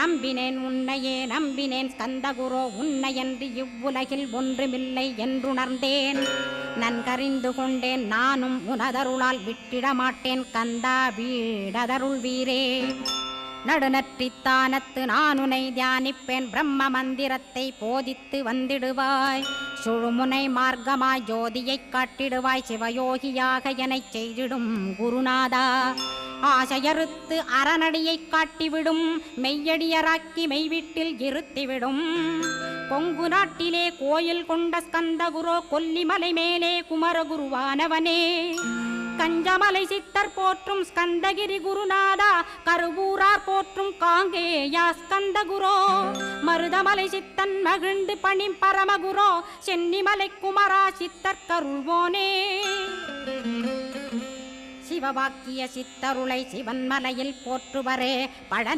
நம்பினேன் உன்னையே நம்பினேன் ஸ்கந்தகுரோ உன்னையன்றி இவ்வுலகில் ஒன்றுமில்லை என்றுணர்ந்தேன். நன்கறிந்து கொண்டேன் நானும் உனதருளால் விட்டிட மாட்டேன் கந்தா வீடதருள் வீரே. நடுநற்றித்தானத்து நானுனை தியானிப்பேன் பிரம்ம மந்திரத்தை போதித்து வந்திடுவாய். சுழுமுனை மார்க்கமாய் ஜோதியைக் காட்டிடுவாய் சிவயோகியாக எனச் செய்திடும் குருநாதா. ஆசையறுத்து அறநடியைக் காட்டிவிடும் மெய்யடியராக்கி மெய்வீட்டில் இருத்திவிடும். கொங்கு நாட்டிலே கோயில் கொண்ட ஸ்கந்தகுரோ கொல்லிமலை மேலே குமரகுருவானவனே. கஞ்சமலை சித்தர் போற்றும் ஸ்கந்தகிரி குருநாதா கருவூரார் போற்றும் காங்கேயா ஸ்கந்தகுரோ. மருதமலை சித்தன் மகிழ்ந்து பணி பரமகுரோ சென்னிமலை குமரா சித்தர் கருள்வோனே. சிவவாக்கிய சித்தருளை சிவன்மலையில் போற்றுவரே பழ